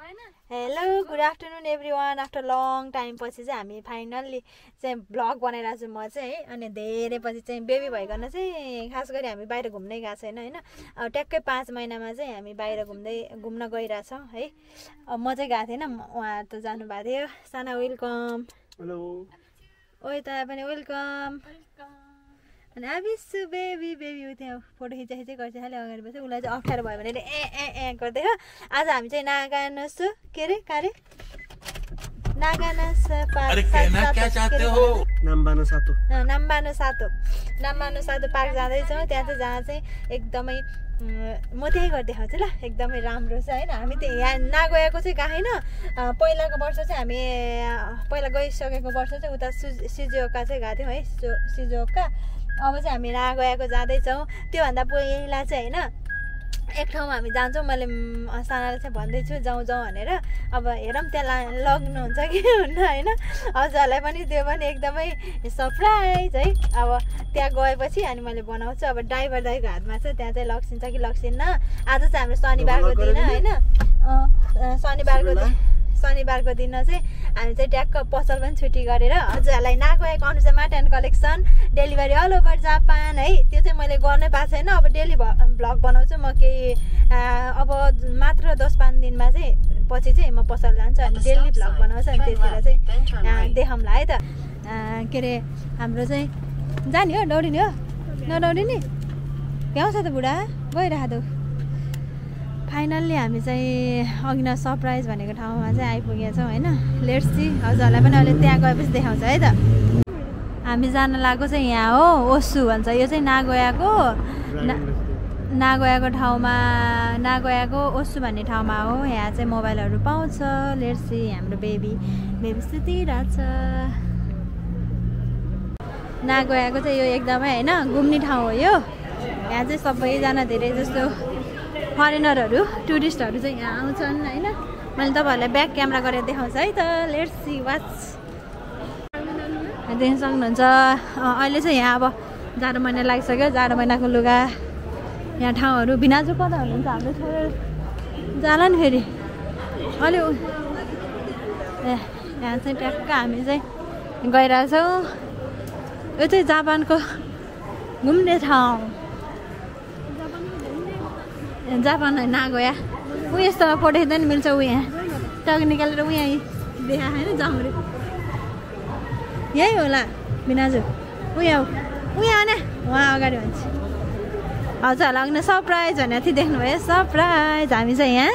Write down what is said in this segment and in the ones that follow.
Hello good afternoon everyone after long time पछि चाहिँ हामी फाइनल्ली चाहिँ भ्लग बनाइरहेको छु म चाहिँ है। अनि धेरै पछि चाहिँ बेबी भइकन चाहिँ खास गरी हामी बाहिर घुम्नै गएको छैन हैन। अब ट्याक्कै 5 महिनामा चाहिँ हामी बाहिर घुम्न गइरहेछौँ है। अब म चाहिँ गएको थिएन, उहाँ त जानु भएको थियो। साना वेलकम। हेलो। ओइ त पनि वेलकम। अनि आबिसु बेबी उठ्यो फोटो खिचाइ गर्छ खालि अगाडि बस्छ। उसलाई चाहिँ अप्ठ्यारो भयो भने ए गर्दै हो। आज हामी चाहिँ नागानसु के रे कारे नागानस नाम्बानो सातो पार्क जाँदैछौँ। त्यहाँ चाहिँ जहाँ चाहिँ एकदमै म त्यही गर्दै देखाउँछु ल, एकदमै राम्रो छ हैन। हामी त्यही यहाँ नगएको चाहिँ गएन। पहिलाको वर्ष चाहिँ हामी पहिला गइसकेको वर्ष चाहिँ उता सिजुओका चाहिँ गएको थियौँ है, सिजुओका। अब चाहिँ हामी नगएको जाँदैछौँ। त्योभन्दा पहिला चाहिँ होइन एक ठाउँमा हामी जान्छौँ। मैले सानालाई चाहिँ भन्दैछु जाउँ भनेर। अब हेरौँ त्यहाँ लग्नुहुन्छ कि हुन्न होइन। हजुरहरूलाई पनि त्यो पनि एकदमै सरप्राइज है। अब त्यहाँ गएपछि अनि मैले बनाउँछु। अब ड्राइभर दाइको हातमा छ, त्यहाँ चाहिँ लग्सिन्छ कि लग्सिन्न। आज चाहिँ हाम्रो शनिबारको दिन होइन, शनिबारको दिन चाहिँ हामी चाहिँ ट्याक्क पसल पनि छुट्टी गरेर हजुरहरूलाई नगएको अनुसार mart and collection delivery all over Japan है। त्यो चाहिँ मैले गर्नै पाएको छैन। अब डेली भ्लग बनाउँछु म। केही अब मात्र 10-5 दिनमा चाहिँ पछि चाहिँ म पसल जान्छु अनि डेली भ्लग बनाउँछु। अनि त्यतिखेर चाहिँ देखाउँला है त। के अरे हाम्रो चाहिँ जाने हो, दौडिने हो नदौडिने भ्याउँछ त बुढा गइरहेको त। फाइनल्ली हामी चाहिँ अघि न सरप्राइज भनेको ठाउँमा चाहिँ आइपुगेछौँ होइन। लेट्स सी हजुरहरूलाई पनि अहिले त्यहाँ गएपछि देखाउँछ है त। हामी जान लागेको चाहिँ यहाँ हो, ओसु भन्छ। यो चाहिँ नगएको ठाउँमा नगएको ओसु भन्ने ठाउँमा हो। यहाँ चाहिँ मोबाइलहरू पाउँछ। लेट्स सी हाम्रो बेबी सुतिरहेछ। नगएको चाहिँ यो एकदमै होइन घुम्ने ठाउँ हो यो। यहाँ चाहिँ सबैजना धेरै जस्तो फरेनरहरू टुरिस्टहरू चाहिँ यहाँ आउँछन् होइन। मैले तपाईँहरूलाई ब्याक क्यामेरा गरेर देखाउँछु है त। लेट्स सी वाच देख्न सक्नुहुन्छ। अहिले चाहिँ यहाँ अब जाडो महिना लागिसक्यो। जाडो महिनाको लुगा यहाँ ठाउँहरू भिनाजु कता हुनुहुन्छ हाम्रो छोरो जाला नि फेरि अलि यहाँ चाहिँ ट्याक्क हामी चाहिँ गइरहेछौँ। यो चाहिँ जापानको घुम्ने ठाउँ। जापान नगया ऊ यस्तोमा फोटो खिच्दा नि मिल्छ। ऊ यहाँ टग निकालेर ऊ यहाँ देखा होइन जाउँ अरे यही होला बिनाजु। ऊ यहाँ ने उहाँ अगाडि भन्छ। हजुरहरूलाई अघि सरप्राइज भनेको थिएँ, देख्नुभयो सरप्राइज। हामी चाहिँ यहाँ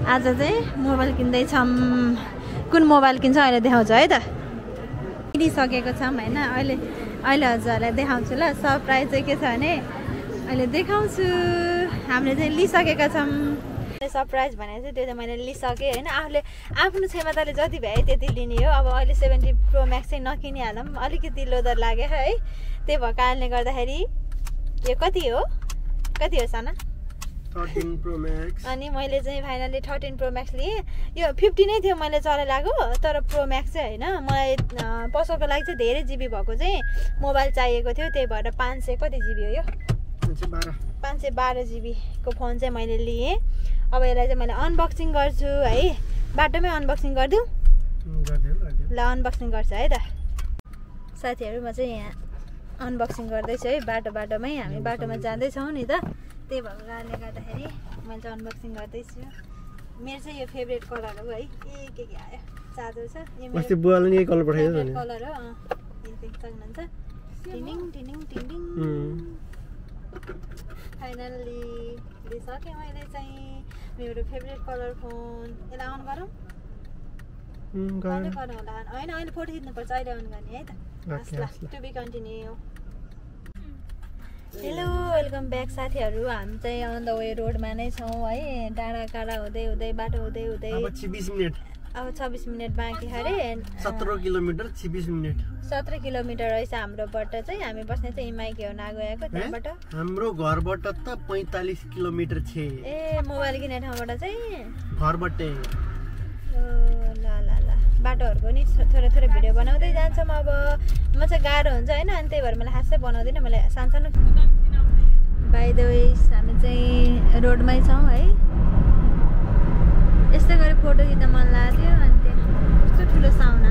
आज चाहिँ मोबाइल किन्दैछौँ। कुन मोबाइल किन्छ अहिले देखाउँछु है त। किनिसकेको छौँ होइन। अहिले हजुरहरूलाई देखाउँछु ल। सरप्राइज चाहिँ के छ भने अहिले देखाउँछु। हामीले चाहिँ लिइसकेका छौँ। सरप्राइज भनेको चाहिँ त्यो चाहिँ मैले लिइसकेँ होइन। आफूले आफ्नो क्षमताले जति भए त्यति लिने हो। अब अहिले 70 प्रो म्याक्स चाहिँ नकिनिहालौँ, अलिकति लोदर लाग्यो है। त्यही भएको कारणले गर्दाखेरि यो कति हो साना 13 प्रो म्याक्स। अनि मैले चाहिँ फाइनली 13 प्रो म्याक्स लिएँ। यो 50 नै थियो मैले चलाइ लागेको, तर प्रो म्याक्स चाहिँ होइन। मलाई पसलको लागि चाहिँ धेरै जिबी भएको चाहिँ मोबाइल चाहिएको थियो। त्यही भएर 500 कति जिबी हो यो 512 जिबीको फोन चाहिँ मैले लिएँ। अब यसलाई चाहिँ मैले अनबक्सिङ गर्छु है। बाटोमै अनबक्सिङ गरिदिउँ ल। अनबक्सिङ गर्छु है त साथीहरू। म चाहिँ यहाँ अनबक्सिङ गर्दैछु है। बाटोमै हामी बाटोमा जाँदैछौँ नि त। त्यही भएको कारणले गर्दाखेरि मैले चाहिँ अनबक्सिङ गर्दैछु। मेरो चाहिँ यो फेभरेट कलर हो है। के आयो चादर छ यो कलर पठाइदियो नि कलर हो। देख्न सक्नुहुन्छ टिनिङ फाइनल्ली लिइसकेँ मैले चाहिँ मेरो फेभरेट कलर फोन। यसलाई अन गरौँ होला होइन। अहिले फोटो खिच्नुपर्छ, अहिले अन गर्ने है त। To be continued. Hello welcome back साथीहरू। हामी चाहिँ अन द वे रोडमा नै छौँ है। डाँडा हुँदै बाटो हुँदै अब 26 मिनट बाँकी अरे। 17 किलोमिटर 26 मिनट 17 किलोमिटर रहेछ हाम्रोबाट चाहिँ। हामी बस्ने चाहिँ इमाइके हो नगएको। त्यहाँबाट हाम्रो घरबाट त 45 किलोमिटर छ। ए मोबाइल किन्ने ठाउँबाट चाहिँ घरबाटै। ल बाटोहरूको नि थोरै भिडियो बनाउँदै जान्छौँ। अब म चाहिँ गाह्रो हुन्छ होइन। अनि त्यही भएर मैले खासै बनाउँदिनँ। मैले सानो बाइ द वे हामी चाहिँ रोडमै छौँ है। यस्तै गरी फोटो खिच्न मन लाग्यो अनि त्यहाँ कस्तो ठुलो साउना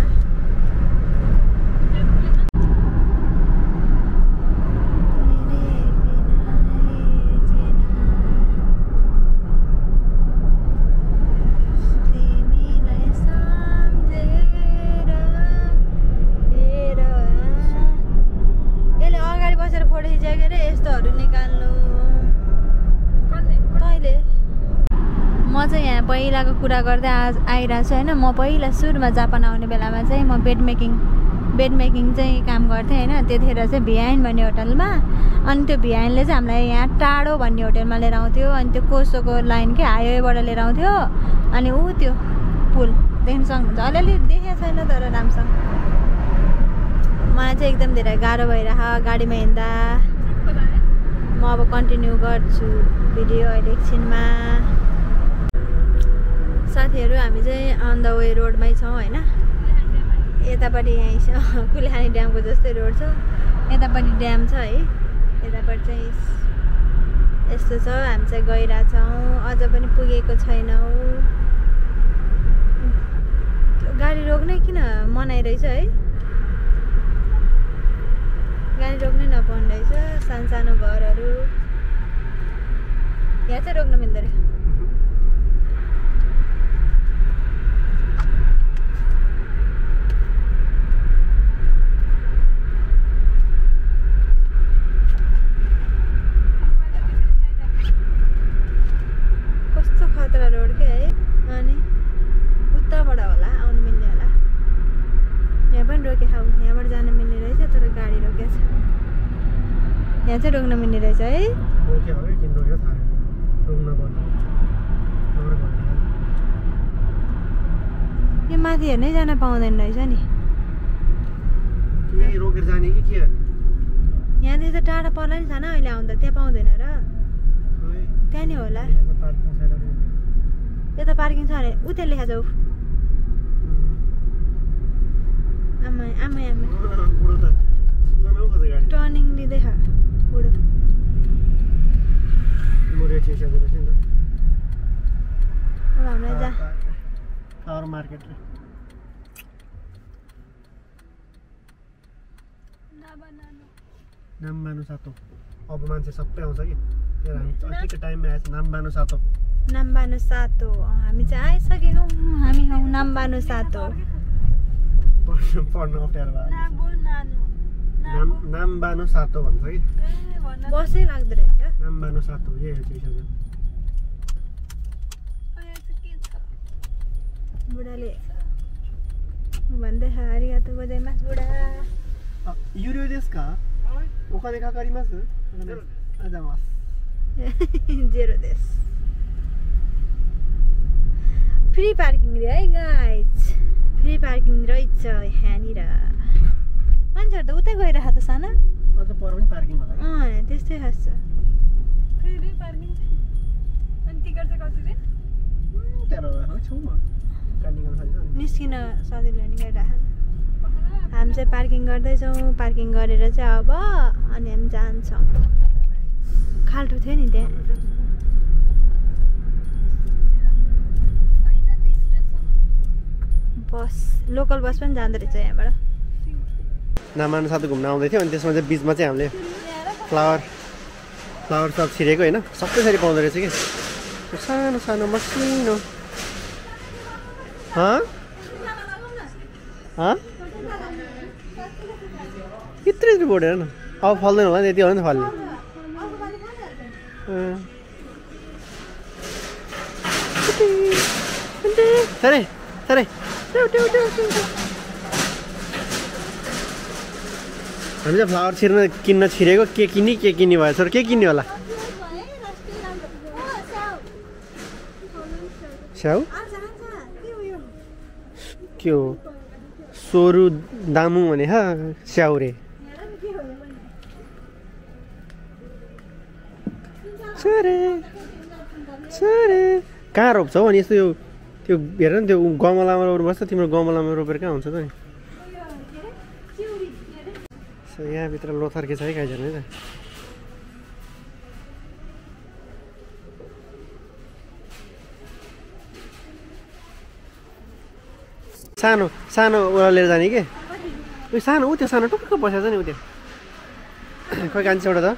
पहिलाको कुरा गर्दै आज आइरहेको छु होइन म पहिला सुरुमा जापान आउने बेलामा चाहिँ म बेड मेकिङ चाहिँ काम गर्थेँ होइन त्यतिखेर चाहिँ भिआइन भन्ने होटलमा अनि त्यो भिआइनले चाहिँ हामीलाई यहाँ टाढो भन्ने होटलमा लिएर आउँथ्यो अनि त्यो कोसोको लाइन के हाइवेबाट लिएर आउँथ्यो अनि ऊ त्यो पुल देख्न सक्नुहुन्छ अलिअलि देखेको छैन तर राम्रोसँग मलाई चाहिँ एकदम धेरै गाह्रो भइरहेको गाडीमा हिँड्दा म अब कन्टिन्यू गर्छु भिडियो अहिले एकछिनमा साथीहरू हामी चाहिँ अन द वे रोडमै छौँ होइन यतापट्टि यहीँ छ कुलेखानी ड्यामको जस्तै रोड छ यतापट्टि ड्याम छ है यतापट्टि चाहिँ यस्तो छ हामी चाहिँ गइरहेछौँ अझ पनि पुगेको छैनौँ गाडी रोक्नै किन मनाइरहेछ है गाडी रोक्नै नपाउने रहेछ सानो घरहरू यहाँ चाहिँ रोक्न मिल्दो रहेछ यहाँ चाहिँ रोक्न मिल्ने रहेछ है यो माथि हेर्नै जान पाउँदैन रहेछ नि यहाँदेखि त टाढा पर्ला नि छैन अहिले आउँदा त्यहाँ पाउँदैन र त्यहाँ नि होला यता पार्किङ छ अरे उता लेखा जाऊ आमा आमा आमा टर्निङ लिँदैछ बुढो अब हामीलाई जा टावर मार्केट नाम्बानु सातो अब मान्छे सबै आउँछ कि त्यही हामी अहिलेको टाइममा आएछ नाम्बानु सातो हामी चाहिँ आइसकेको हामी हौ नाम्बानु सातो पढ्न अप्ठ्यारो भयो नाम्बानु सातो भन्छ कि बसै लाग्दो रहेछ नाम्बानु सातो यही हो चिज बुढाले भन्दैछ आरिगातो गोजाइमास बुढा युरियो देश का ओका देखा करिमास आजामास जेरो देश फ्री पार्किङ रे है गाइज फ्री पार्किङ रहेछ यहाँनिर मान्छेहरू त उतै गइरहेको त साना अझ पर पनि पार्किङ होला त्यस्तै खास छ फ्री पार्किङ छ अनि टिकट चाहिँ कति रे 13 छौमा निस्किन सजिलो नि गइरहेको हामी चाहिँ पार्किङ गर्दैछौँ पार्किङ गरेर चाहिँ अब अनि हामी जान्छौँ खाल्टो थियो नि त्यहाँ बस लोकल बस पनि जाँदो रहेछ यहाँबाट नामानु साथ घुम्न आउँदै थियो अनि त्यसमा चाहिँ बिचमा चाहिँ हामीले फ्लावर सब छिरेको होइन सबै थरी पाउँदो रहेछ कि सानो सानो मसिनो यत्रो बोर्ड हेर न अब फल्दैन होला नि यति होला नि फल्ने सरे सरे हामी चाहिँ फ्लावर किन्न छिरेको के किन्ने भयो सर के किन्ने होला स्याउ के हो सोरु दामु भने स्याउ रे कहाँ रोप्छौ अनि यस्तो यो त्यो हेर न त्यो गमलामा रोप्नुपर्छ तिम्रो गमलामा रोपेर कहाँ हुन्छ त नि यहाँभित्र लोथर्के छ है खाइजन है त सानो सानो ओला लिएर जाने के उयो सानो ऊ त्यो सानो टुक्क बसेको छ नि ऊ त्यो खोइ कान्छी एउटा त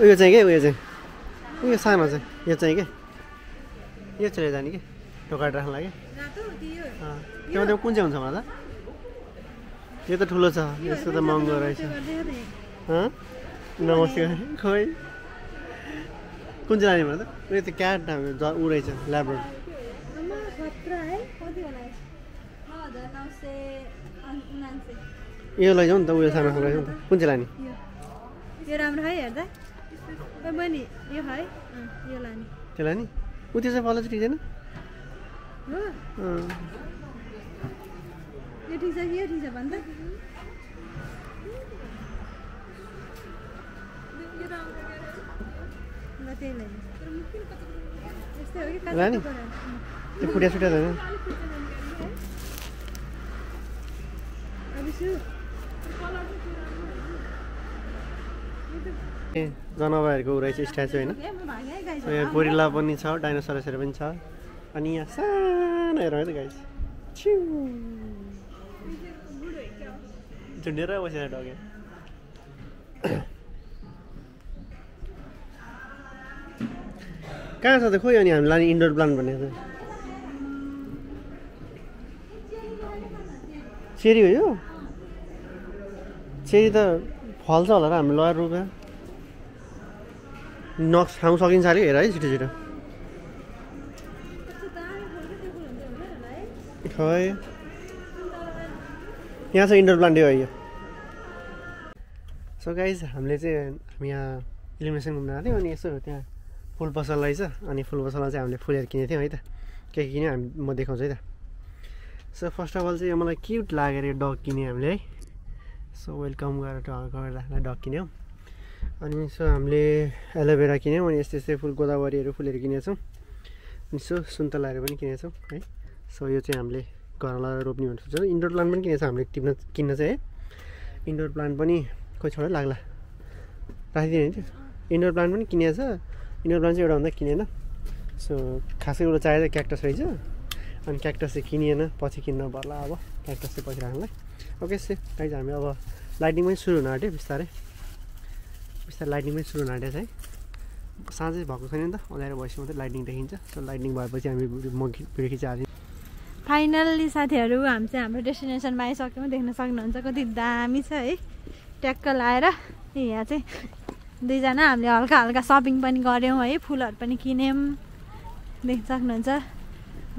उयो चाहिँ के उयो चाहिँ उयो सानो चाहिँ यो चाहिँ के यो चाहिँ लिएर जाने कि ढोकाट राख्नु लागि त्यो कुन चाहिँ हुन्छ मलाई त यो त ठुलो छ यस्तो त महँगो रहेछ नमस्ते खोइ कुन चाहिँ लाने मलाई त उयो त क्याट ऊ रहेछ ल्याब्रोड यो लैजाउँ नि त उयो सानो खालको लैजाउँ नि त कुन चाहिँ लाने यो राम्रो है हेर्दा बहिनी यो है यो लाने त्यो लाने ऊ त्यो चाहिँ पल्लो चाहिँ ठिक छैन यो ठिक छ कि यो ठिक छ भन् त ल त्यही लाने यस्तै हो कि लाने त्यो फुट्या सुट्या छैन ए जनावरहरूको ऊ रहेछ स्ट्याचु होइन यहाँ गोरिल्ला पनि छ डाइनोसरसहरू पनि छ अनि यहाँ सानो हेर है त गाइस झुन्डेर बसेर डगे कहाँ छ त खोइ अनि हामी लाने इन्डोर प्लान्ट भनेको त चेरी हो यो चेरी त फल्छ होला र हामी लगाएर रोप्दा खाउँ सकिन्छ अरे हेर है छिटो छिटो खै यहाँ छ इन्डोर प्लान्ट हो यो सो गाइज हामी यहाँ इलिमिनेसन घुम्न आएको थियौँ अनि यसो त्यहाँ फुल पसल रहेछ अनि फुल पसलमा चाहिँ हामीले फुलहरू किनेको थियौँ है त के किन्यो म देखाउँछु है त सो फर्स्ट अफ अल चाहिँ यो मलाई क्युट लागेर यो डग किन्यो हामीले है सो वेलकम गरेर राख्दा डग किन्यौँ अनि सो हामीले एलोभेरा किन्यौँ अनि यस्तै यस्तै फुल गोदावरीहरू फुलहरू किनेको छौँ अनि सो सुन्तलाहरू पनि किनेको छौँ है सो यो चाहिँ हामीले घरमा रोप्ने भनेर सोच्छौँ इन्डोर प्लान्ट पनि किनेको छ हामीले किन्न चाहिँ है इन्डोर प्लान्ट पनि खोइ छोडै लाग्ला राखिदिने नि त्यो इन्डोर प्लान्ट पनि किनेको छ इन्डोर प्लान्ट चाहिँ एउटा भन्दा किनेन सो खासै एउटा चाहिएको क्याक्टस रहेछ अनि क्याक्टस चाहिँ किनिएन पछि किन्न पर्ला अब क्याक्टस चाहिँ पछि राख्नुलाई ओके से गाइज हामी अब लाइटिङ पनि सुरु हुन आँट्यो बिस्तारै बिस्तारै लाइटिङ पनि सुरु हुन आँटेको छ है साँझै भएको छैन नि त अँध्यारो भएपछि मात्रै लाइटिङ देखिन्छ सो लाइटिङ भएपछि हामी म भिडियो खिचिहाल्छौँ फाइनल्ली साथीहरू हामी चाहिँ हाम्रो डेस्टिनेसनमा आइसक्यौँ देख्न सक्नुहुन्छ कति दामी छ है ट्याक्क लाएर यहाँ चाहिँ दुईजना हामीले हल्का हल्का सपिङ पनि गऱ्यौँ है फुलहरू पनि किन्यौँ देख्न सक्नुहुन्छ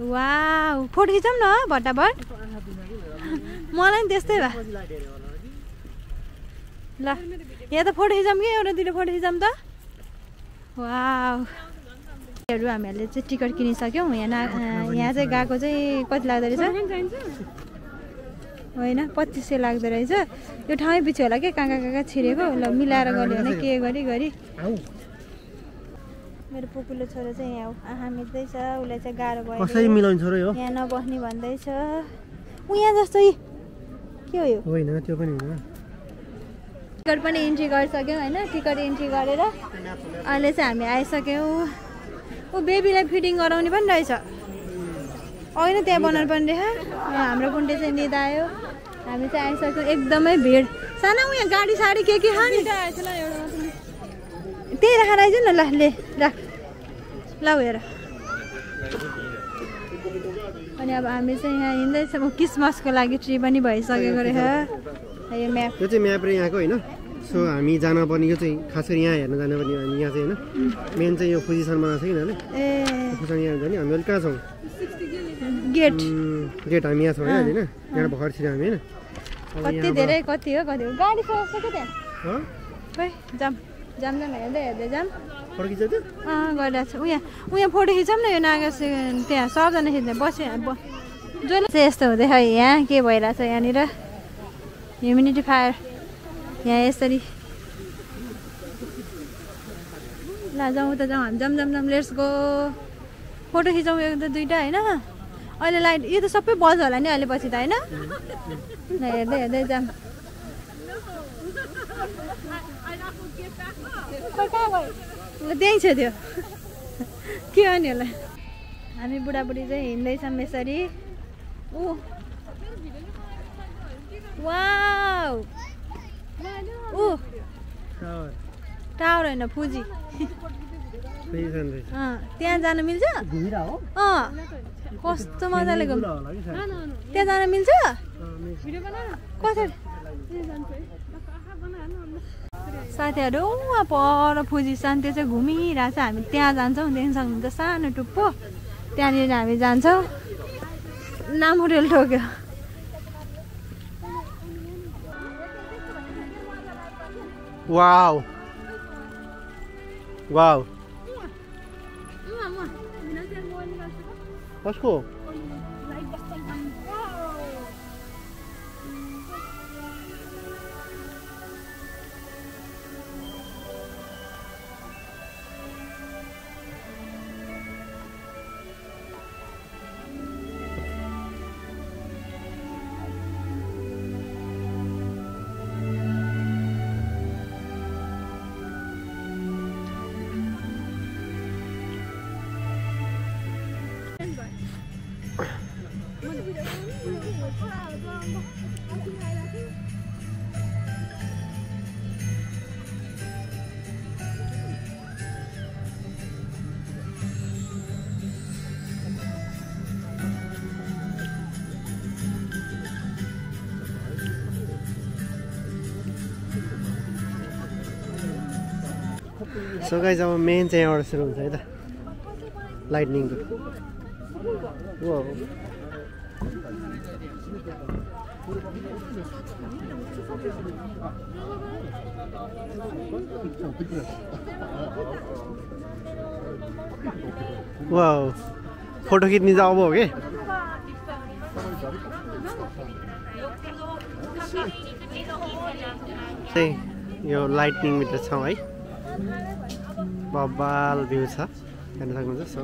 वाउ फोटो खिचौँ न भट्टाभट मलाई पनि त्यस्तै भए ल यहाँ त फोटो खिचौँ कि एउटा दुईवटा फोटो खिचौँ त वाउ हामीहरूले चाहिँ टिकट किनिसक्यौँ यहाँ चाहिँ गएको चाहिँ कति लाग्दो रहेछ होइन 2500 लाग्दो रहेछ यो ठाउँ पछि होला क्या कहाँ कहाँ छिरेको ल मिलाएर गऱ्यो भने के गरी मेरो पुपुले छोरो चाहिँ यहाँ आँखा मिच्दैछ उसलाई चाहिँ गाह्रो भयो कसरी मिलाउँछ र यो यहाँ नबस्ने भन्दैछ उ यहाँ जस्तै के हो यो होइन त्यो पनि होइन टिकट पनि इन्ट्री गरिसक्यौँ होइन टिकट इन्ट्री गरेर अहिले चाहिँ हामी आइसक्यौँ ऊ बेबीलाई फिडिङ गराउने पनि रहेछ होइन त्यहाँ बनाउनु पर्ने रहेछ हाम्रो कुन्टे चाहिँ निदायो हामी चाहिँ आइसक्यौँ एकदमै भिड सानो उयो गाडी साडी के खाने त्यही राखेर आइज न ल ले राख ल हेर अनि अब हामी चाहिँ यहाँ हिँड्दैछौँ क्रिसमसको लागि ट्री पनि भइसकेको रहेछ यो म्याप यो चाहिँ म्याप र यहाँको होइन सो हामी जानुपर्ने यो चाहिँ खास गरी यहाँ हेर्न जानुपर्ने हामी यहाँ चाहिँ होइन मेन चाहिँ यो पोजिसनमा छ कि यिनीहरूले ए पोजिसन यहाँ हुन्छ नि हामी अहिले कहाँ छौँ गेट हामी यहाँ छौँ होइन होइन यहाँ भर्खर छिर्यो हामी होइन कति धेरै कति हो गाडी छ क्या त्यहाँ खै जाम हेर्दै जाम फोटो खिच्छ त्यो गरिरहेको छ उहाँ फोटो खिचौँ न यो नागा त्यहाँ सबजना खिच्ने बस्यो जसले चाहिँ यस्तो हुँदैछ यहाँ के भइरहेछ यहाँनिर ह्युमिडिटी फायर यहाँ यसरी ल जाउँ त जाउँ हामी जाम लेट्स गो फोटो खिचौँ एक त दुईवटा होइन अहिले लाइट यो त सबै बल्छ होला नि अहिले पछि त होइन हेर्दै जाम त्यही छ त्यो के हो नि होला हामी बुढाबुढी चाहिँ हिँड्दैछौँ यसरी ओ वाउ ओ टावर हैन फुजी त्यहाँ जान मिल्छ कस्तो मजाले घुम त्यहाँ जान मिल्छ कसरी साथीहरू उहाँ पर फुजी सान त्यो चाहिँ घुमिरहेको छ हामी त्यहाँ जान्छौँ देख्न सक्नुहुन्छ सानो टुप्पो त्यहाँनिर हामी जान्छौँ नाम रेल ठोक्यो वाउ वाउ कसको सो गाइज अब मेन चाहिँ यहाँबाट सुरु हुन्छ है त लाइटनिङको वाउ फोटो खिच्ने चाहिँ अब हो कि चाहिँ यो लाइटनिङभित्र छौँ है बब्बाल भ्यू छ हेर्न सक्नुहुन्छ सो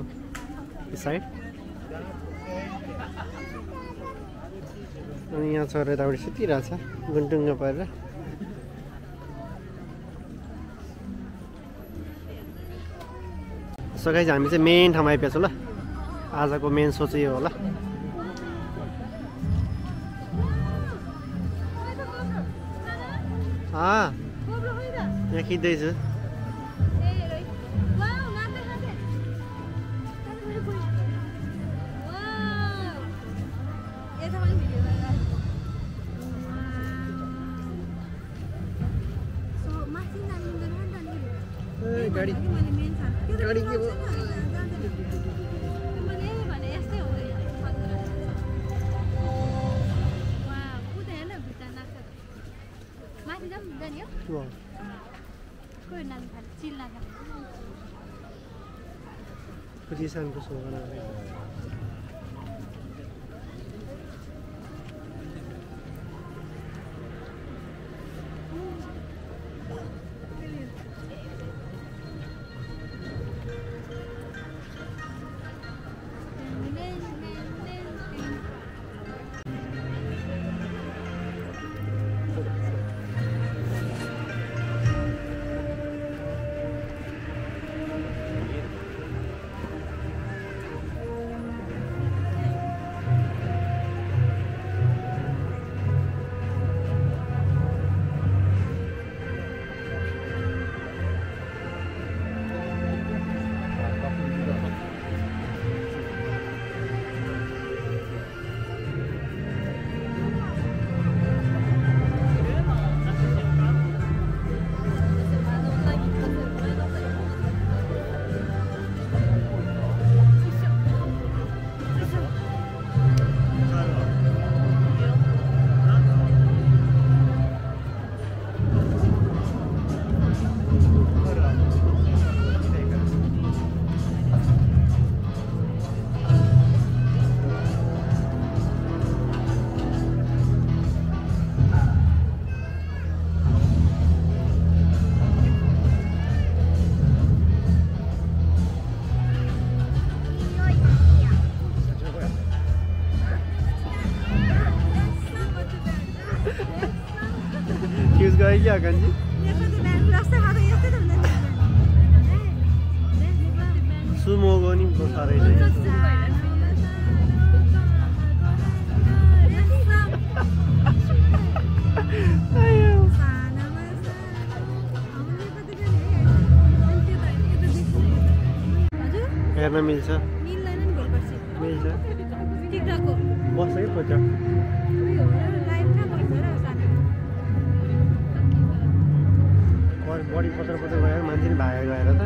यो साइड अनि यहाँ छोरा यतापट्टि सुतिरहेछ गुन्टुङ्ग परेर सो गाइज हामी चाहिँ मेन ठाउँमा आइपुगेको छौँ ल आजको मेन सो चाहिँ यो होला यहाँ खिच्दैछु गाडी गाडी के भयो फुजिसानको सो बनाएर गए क्या गंजी सुमो गो नि साह्रै रहेछ मिल्दैन नि भोलिपर्सि मिल्छ टिकटकको बस्छ कि फोटो उयो हो र लाइभ कहाँ बस्छ र सानो बडी पत्र गएर मान्छे नि भागेर गएर त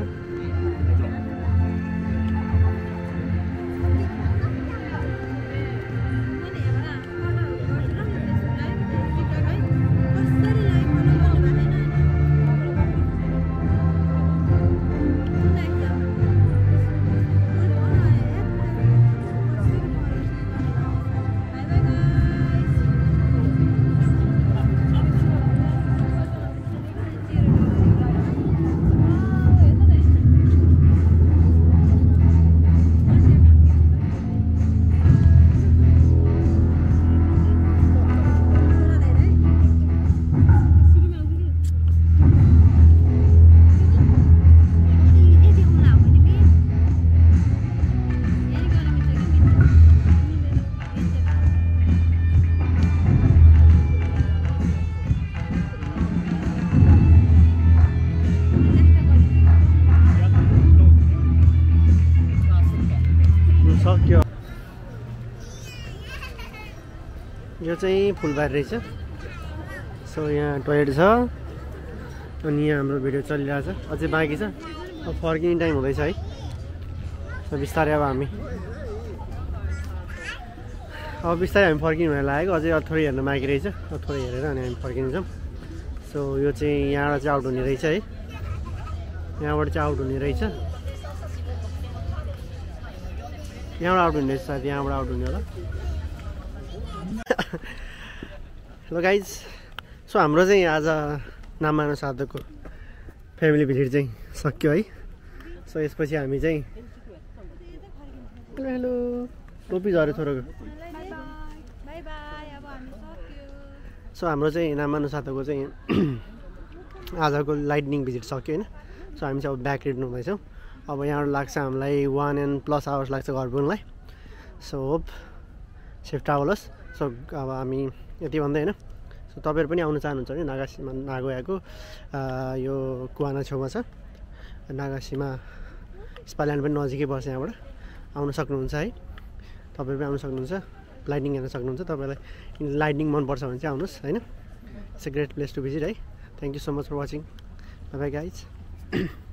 सक्यो यो चाहिँ फुलबारी रहेछ सो यहाँ टोयलेट छ अनि यहाँ हाम्रो भिडियो चलिरहेछ अझै बाँकी छ अब फर्किने टाइम हुँदैछ है सो बिस्तारै अब बिस्तारै हामी फर्किनु भएर लागेको अझै थोरै हेर्न बाँकी रहेछ थोरै हेरेर अनि हामी फर्किन्छौँ सो यो चाहिँ यहाँबाट चाहिँ आउट हुने रहेछ है यहाँबाट चाहिँ आउट हुने रहेछ यहाँबाट आउट हुने सायद यहाँबाट आउट हुने होला हेलो गाइज सो हाम्रो चाहिँ आज नामानो साधकको फ्यामिली भिजिट चाहिँ सक्यो है सो यसपछि हामी चाहिँ हेलो टोपी झऱ्यो छोरोको सो हाम्रो चाहिँ नामानो साधकको चाहिँ आजको लाइटनिङ भिजिट सक्यो होइन सो हामी चाहिँ अब ब्याक रिटर्न हुँदैछौँ अब यहाँबाट लाग्छ हामीलाई 1+ आवर्स लाग्छ घर पुग्नलाई so hope safe travellers so अब हामी यति भन्दै होइन सो तपाईँहरू पनि आउनु चाहनुहुन्छ भने नागोयाको यो कुवाना छेउमा छ नागासीमा स्पाल्यान्ड पनि नजिकै पर्छ यहाँबाट आउनु सक्नुहुन्छ है तपाईँहरू पनि आउनु सक्नुहुन्छ लाइटनिङ हेर्न सक्नुहुन्छ तपाईँलाई लाइटनिङ मनपर्छ भने चाहिँ आउनुहोस् होइन it's a great place to visit है thank you so much for watching bye guys